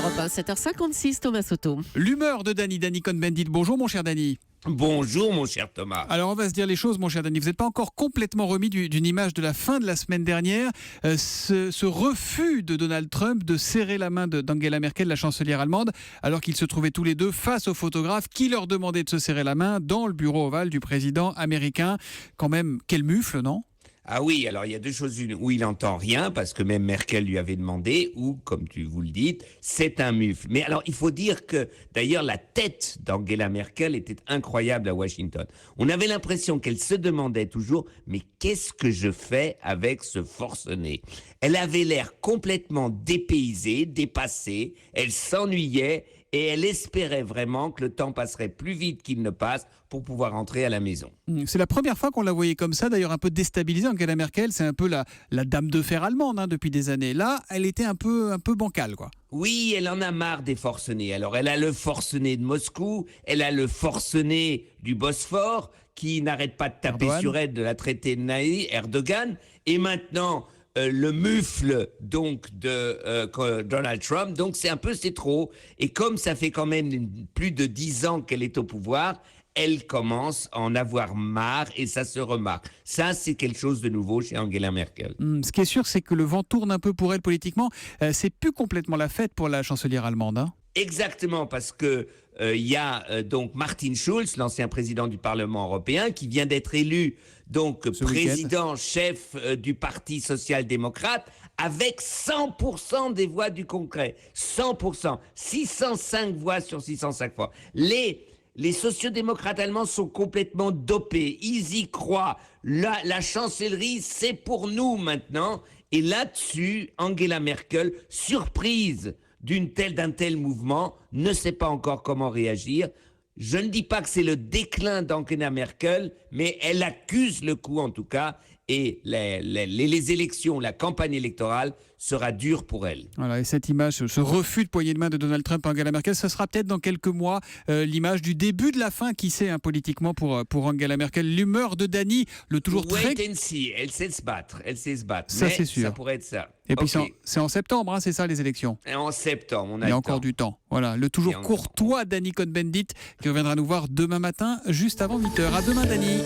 Europe 1, 7h56, Thomas Soto. L'humeur de Danny Cohn-Bendit. Bonjour mon cher Danny. Bonjour mon cher Thomas. Alors on va se dire les choses mon cher Danny. Vous n'êtes pas encore complètement remis d'une image de la fin de la semaine dernière. Ce refus de Donald Trump de serrer la main d'Angela Merkel, la chancelière allemande, alors qu'ils se trouvaient tous les deux face aux photographes qui leur demandaient de se serrer la main dans le bureau ovale du président américain. Quand même, quel mufle, non ? Ah oui, alors il y a deux choses, une où il n'entend rien parce que même Merkel lui avait demandé, ou comme vous le dites, c'est un mufle. Mais alors il faut dire que d'ailleurs la tête d'Angela Merkel était incroyable à Washington. On avait l'impression qu'elle se demandait toujours, mais qu'est-ce que je fais avec ce forcené ? Elle avait l'air complètement dépaysée, dépassée, elle s'ennuyait et elle espérait vraiment que le temps passerait plus vite qu'il ne passe pour pouvoir rentrer à la maison. C'est la première fois qu'on la voyait comme ça, d'ailleurs un peu déstabilisée. Angela Merkel, c'est un peu la dame de fer allemande depuis des années. Là, elle était un peu bancale, quoi. Oui, elle en a marre des forcenés. Alors, elle a le forcené de Moscou, elle a le forcené du Bosphore, qui n'arrête pas de taper Erdogan. sur elle, de la traiter de naïve, Erdogan, et maintenant le mufle donc de Donald Trump. Donc, c'est trop. Et comme ça fait quand même plus de 10 ans qu'elle est au pouvoir, elle commence à en avoir marre et ça se remarque. Ça, c'est quelque chose de nouveau chez Angela Merkel. Ce qui est sûr, c'est que le vent tourne un peu pour elle politiquement. C'est plus complètement la fête pour la chancelière allemande. Exactement, parce que il y a donc Martin Schulz, l'ancien président du Parlement européen, qui vient d'être élu donc président chef du Parti social-démocrate avec 100% des voix du Congrès. 100%. 605 voix sur 605 voix. Les sociodémocrates allemands sont complètement dopés. Ils y croient. La chancellerie, c'est pour nous maintenant. Et là-dessus, Angela Merkel, surprise d'un tel mouvement, ne sait pas encore comment réagir. Je ne dis pas que c'est le déclin d'Angela Merkel, mais elle accuse le coup en tout cas. Et les élections, la campagne électorale sera dure pour elle. Voilà, et cette image, ce refus de poignée de main de Donald Trump à Angela Merkel, ce sera peut-être dans quelques mois l'image du début de la fin, qui sait, politiquement pour Angela Merkel. L'humeur de Danny, le toujours très... Wait and see, elle sait se battre. Ça, mais c'est sûr. Ça pourrait être ça. Et puis Okay. c'est en septembre, c'est ça les élections. Et en septembre, Il y a encore du temps. Voilà, le toujours courtois Danny Cohn-Bendit qui reviendra nous voir demain matin, juste avant 8h. À demain Danny.